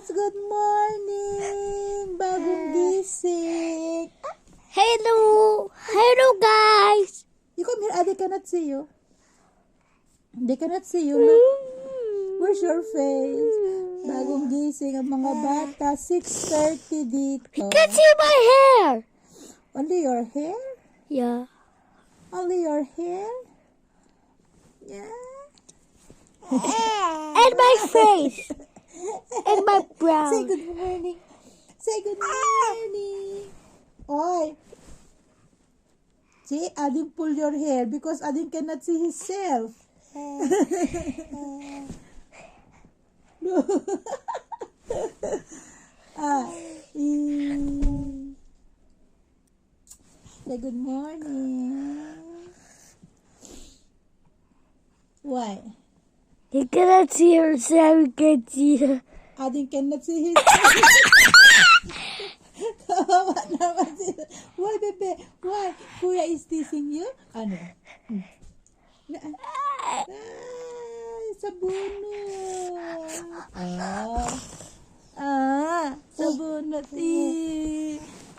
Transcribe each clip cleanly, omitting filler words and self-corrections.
Good morning! Bagong gising. Hello! Hello, guys! You come here. They cannot see you. They cannot see you. Look. Where's your face? Bagong gising ang mga bata. 6:30 dito. Can't see my hair! Only your hair? Yeah. Only your hair? Yeah. And my face! And my Say brow. good morning. Say good morning. Oy. See, Adin pull your hair because Adin cannot see himself. Say good morning. Why? You cannot see her, so we can see her. Adin cannot see himself. Kawawa naman sila. Why, bebe? Why? Kuya is teasing you? Ano? Ay, sabunot. Sabunot.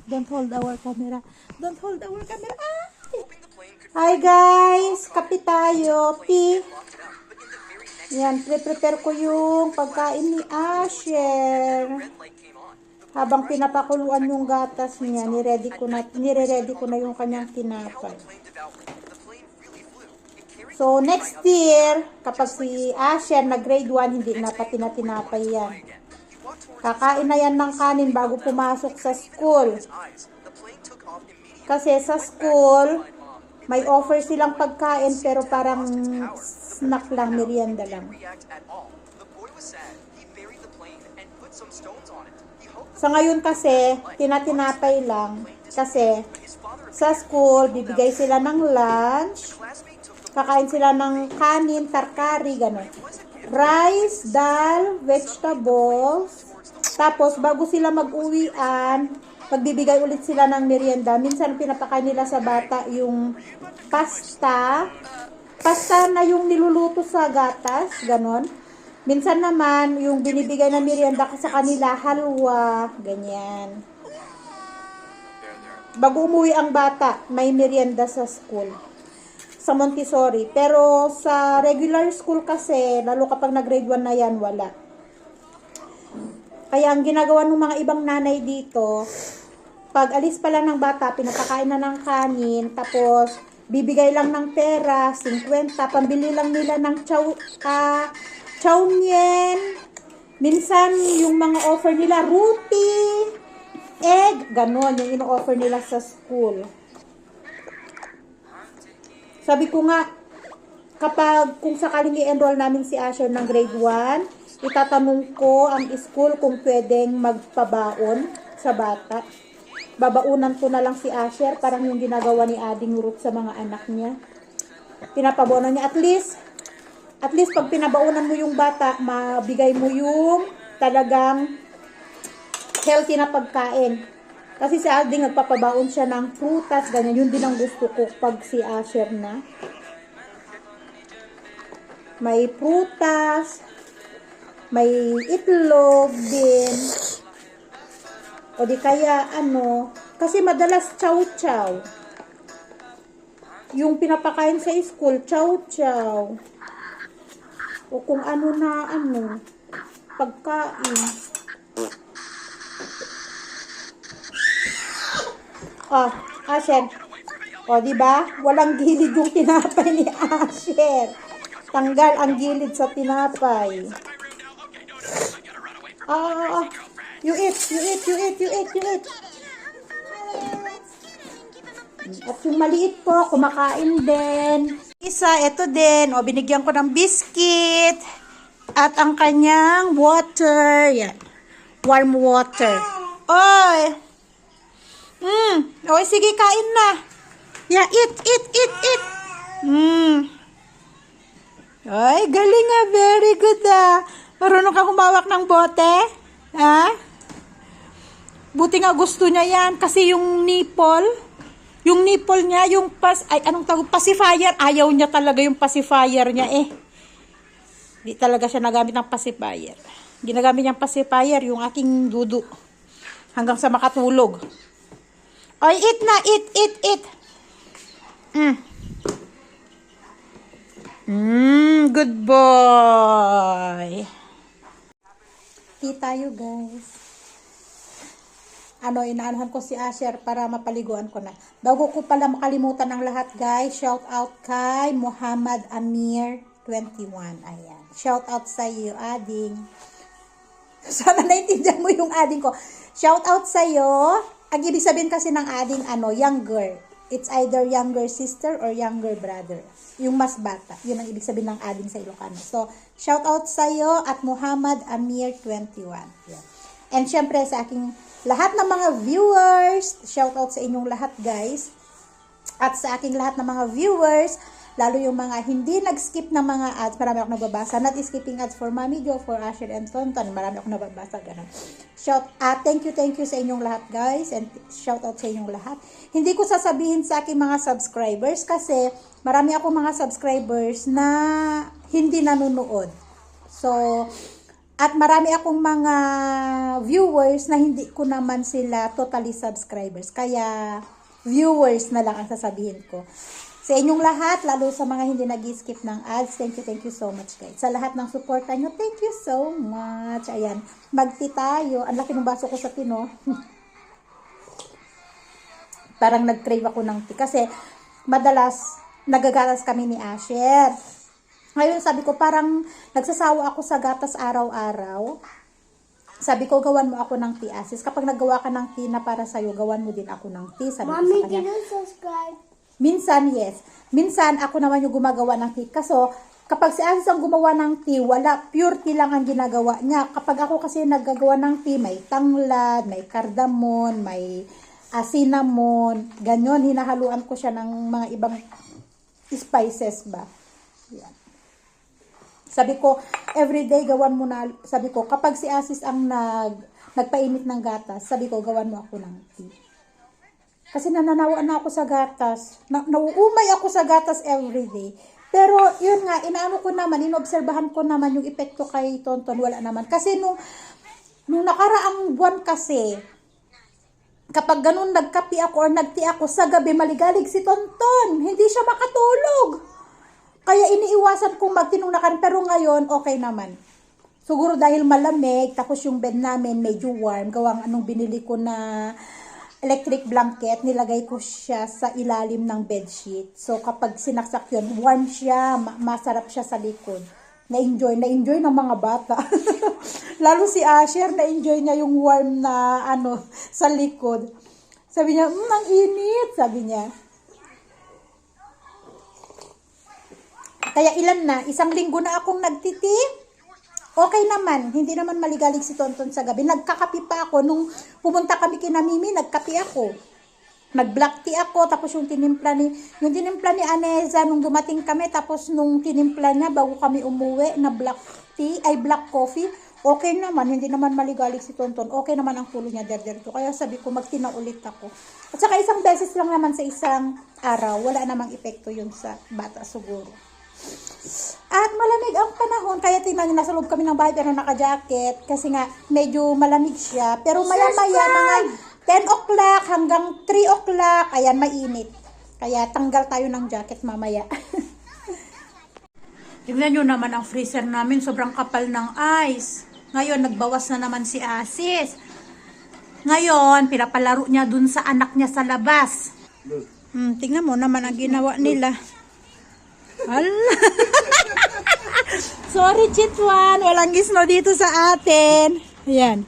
Don't hold our camera. Don't hold our camera. Hi guys! Kape tayo. Tea. Yan, prepare ko yung pagkain ni Asher. Habang pinapakuluan yung gatas niya, nire-ready ko na yung kanyang tinapay. So, next year, kapag si Asher na grade 1, hindi na pati na tinapay yan. Kakain na yan ng kanin bago pumasok sa school. Kasi sa school, may offer silang pagkain pero parang snack lang, merienda lang. Sa ngayon kasi, tinatinapay lang. Kasi sa school, bibigay sila ng lunch, kakain sila ng kanin, tarkari, gano'n. Rice, dal, vegetables, tapos bago sila mag-uwian, pagbibigay ulit sila ng merienda. Minsan pinapakain nila sa bata yung pasta. Pasta na yung niluluto sa gatas, ganon. Minsan naman, yung binibigay na merienda sa kanila, halwa, ganyan. Bago umuwi ang bata, may merienda sa school. Sa Montessori. Pero sa regular school kasi, lalo kapag nag-grade 1 na yan, wala. Kaya ang ginagawa ng mga ibang nanay dito, pag alis pa lang ng bata, pinapakain na ng kanin, tapos bibigay lang ng pera, 50, pambili lang nila ng chow mein. Minsan, yung mga offer nila, roti, egg, ganon, yung ino-offer nila sa school. Sabi ko nga, kung sakaling i-enroll namin si Asher ng grade 1, itatanong ko ang school kung pwedeng magpabaon sa bata. Babaunan ko na lang si Asher, parang yung ginagawa ni Ading Ruth sa mga anak niya. Pinapabonan niya. At least pag pinabaunan mo yung bata, mabigay mo yung talagang healthy na pagkain. Kasi si Ading nagpapabaon siya ng prutas, ganyan. Yun din ang gusto ko pag si Asher na. May prutas, may itlog din. O di kaya kasi madalas chow-chow. Yung pinapakain sa school, chow-chow. O kung pagkain. Asher. O, di ba? Walang gilid yung tinapay ni Asher. Tanggal ang gilid sa tinapay. You eat. At yung maliit po, kumakain din. Isa, ito din. O, binigyan ko ng biscuit. At ang kanyang water. Yan. Warm water. Oy! Oy, sige, kain na. Yeah, eat. Oy, galing nga. Very good Marunong ka humawak ng bote? Ha? Buti nga gusto niya yan. Kasi yung nipple niya, yung pacifier, ayaw niya talaga yung pacifier niya eh. Di talaga siya nagamit ng pacifier. Ginagamit niyang pacifier yung aking dudu. Hanggang sa makatulog. Oy, eat na, eat. Good boy. Tea tayo, guys. Inaanahan ko si Asher para mapaliguan ko na. Bago ko pala makalimutan ang lahat, guys, shout out kay Muhammad Amir 21. Ayan. Shout out sa iyo, ading. Sana naintindihan mo yung ading ko. Shout out sa iyo. Ang ibig sabihin kasi ng ading, younger. It's either younger sister or younger brother. Yung mas bata. Yun ang ibig sabihin ng ading sa Ilocano. So, shout out sa iyo at Muhammad Amir 21. Yan. And syempre sa aking lahat ng mga viewers, shout out sa inyong lahat, guys. At sa aking lahat ng mga viewers, lalo yung mga hindi nag-skip ng mga ads, marami akong nababasa. Not skipping ads for Mami Jo, for Asher and Tonton, marami akong nababasa, ganun. Thank you sa inyong lahat, guys, and shout out sa inyong lahat. Hindi ko sasabihin sa aking mga subscribers kasi marami akong mga subscribers na hindi nanonood. So, at marami akong mga viewers na hindi ko naman sila totally subscribers. Kaya, viewers na lang ang sasabihin ko. Sa inyong lahat, lalo sa mga hindi nag-skip ng ads, thank you so much, guys. Sa lahat ng suporta nyo, thank you so much. Ayan, magti tayo. Ang laki ng baso ko sa tino. Parang nag-crave ako ng tea. Kasi, madalas, nagagatas kami ni Asher. Ngayon, sabi ko, parang nagsasawa ako sa gatas araw-araw. Sabi ko, gawan mo ako ng tea, Asis. Kapag naggawa ka ng tea na para sa'yo, gawan mo din ako ng tea. Sabi Mommy, ko sa kanya. did you subscribe? Minsan, yes. Minsan, ako naman yung gumagawa ng tea. Kaso, kapag si Asis ang gumawa ng tea, pure tea lang ang ginagawa niya. Kapag ako kasi naggagawa ng tea, may tanglad, may cardamom, may cinnamon, ganyan. Hinahaluan ko siya ng mga ibang spices ba. Yan. Sabi ko, everyday gawan mo na, sabi ko, kapag si Asis ang nagpainit ng gatas, sabi ko, gawan mo ako ng tea. Kasi nananawaan na ako sa gatas. Nauumay ako sa gatas everyday. Pero, yun nga, inaano ko naman, inobserbahan ko naman yung epekto kay Tonton, wala naman. Kasi nung nakaraang buwan kasi, kapag ganun nagkapi ako or nagti ako, sa gabi maligalig si Tonton. Hindi siya makatulog. Kaya iniiwasan kong magtinong na kanin, pero ngayon, okay naman. Siguro dahil malamig, tapos yung bed namin medyo warm, gawang anong binili ko na electric blanket, nilagay ko siya sa ilalim ng bedsheet. So kapag sinaksak yun, warm siya, masarap siya sa likod. Na-enjoy ng mga bata. Lalo si Asher, na-enjoy niya yung warm na sa likod. Sabi niya, ang init, sabi niya. Kaya ilan na, 1 linggo na akong nagtiti. Okay naman, hindi naman maligalig si Tonton sa gabi. Nagkakapi pa ako, nung pumunta kami kina Mimi, nagkapi ako. Nag-black tea ako, tapos yung tinimpla ni Aneza, nung dumating kami, tapos nung tinimpla niya, bago kami umuwi, na black coffee, okay naman, hindi naman maligalig si Tonton. Okay naman ang tulo niya, derderito. Kaya sabi ko, magtina ulit ako. At saka 1 beses lang naman sa isang araw, wala namang epekto yun sa bata siguro. At malamig ang panahon, kaya tingnan nyo, nasa loob kami ng bahay pero naka-jacket kasi nga medyo malamig siya. Pero maya-maya mga 10 o'clock hanggang 3 o'clock, ayan, mainit. Kaya tanggal tayo ng jacket mamaya. Tingnan nyo naman ang freezer namin, sobrang kapal ng ice. Ngayon, nagbawas na naman si Asis. Ngayon, pinapalaro niya dun sa anak niya sa labas. Tingnan mo naman ang ginawa nila. Sorry, Chitwan. Walang gisno dito sa atin. Ayan.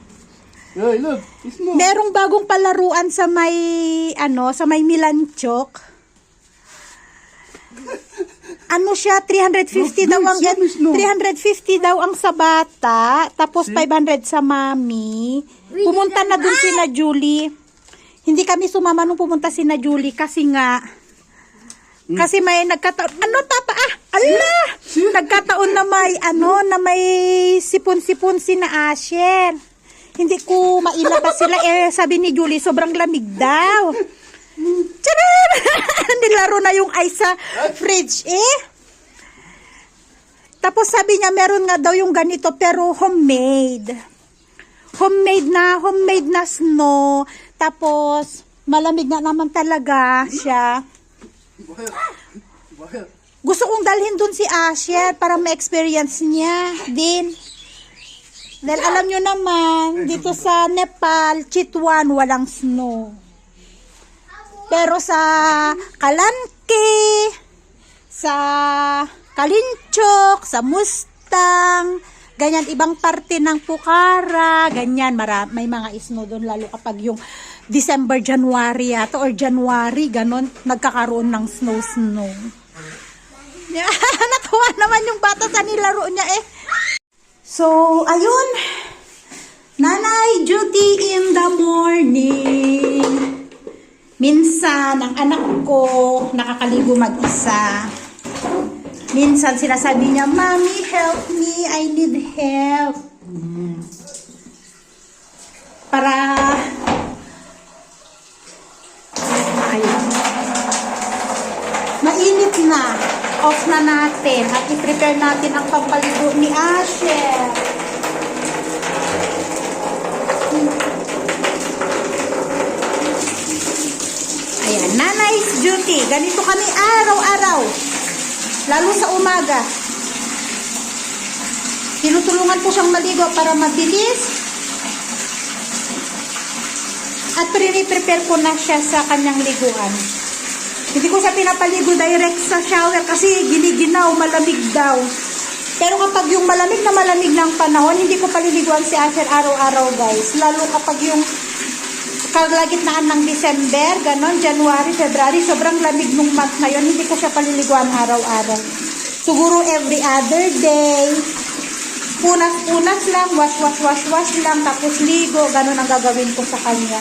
Hey, look, gisno. Merong bagong palaruan sa may, sa may Milanchok. Siya, 350 daw ang 350 daw ang sa bata, tapos 500 sa mami. Pumunta na dun sina Julie. Hindi kami sumama nung pumunta sina Julie kasi nga kasi may nagkataon, nagkataon na may, na may sipon-sipon si na Asher. Hindi ko mailabas sila, sabi ni Julie, sobrang lamig daw. Tcharan! Nilaro na yung ice sa fridge, Tapos sabi niya, meron nga daw yung ganito, pero homemade. Homemade na snow. Tapos, malamig na naman talaga siya. Gusto kong dalhin dun si Asher para ma-experience niya din. Dahil alam nyo naman, dito sa Nepal, Chitwan, walang snow. Pero sa Kalanke, sa Kalinchok, sa Mustang, ganyan, ibang parte ng Pokhara, ganyan, may mga snow doon, lalo kapag yung December, January ato, or January, ganon, nagkakaroon ng snow. Natuwa naman yung bata sa nilaro niya eh. So, ayun, nanay duty in the morning. Minsan, ang anak ko nakakaligo mag-isa. Minsan sinasabi niya, Mommy, help me, I need help. Para, ayun, mainit na, off na natin at i-prepare natin ang pampaligo ni Asher. Ayan, nanay's duty. Ganito kami araw-araw. Lalo sa umaga. Tinutulungan ko siyang maligo para mabilis. At prepare ko na siya sa kanyang liguan. Hindi ko siya pinapaligo direct sa shower kasi giniginaw, malamig daw. Pero kapag yung malamig ng panahon, hindi ko paliliguan si Asher araw-araw, guys. Lalo kapag yung kalagitnaan ng December, ganon, January, February, sobrang lamig nung month na yun, hindi ko siya paliliguan araw-araw. Siguro every other day, punas-punas lang, wash lang, tapos ligo, ganon ang gagawin ko sa kanya.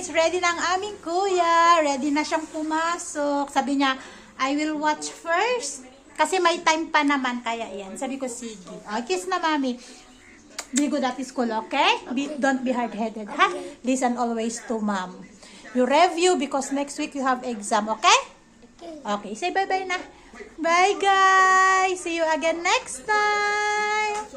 Ready na ang aming kuya. Ready na siyang pumasok. Sabi niya, I will watch first. Kasi may time pa naman. Kaya yan. Sabi ko, sige. Kiss na, mami. Be good at school, okay? Don't be hard-headed, ha? Listen always to mom. You review because next week you have exam, okay? Okay. Say bye-bye na. Bye, guys. See you again next time.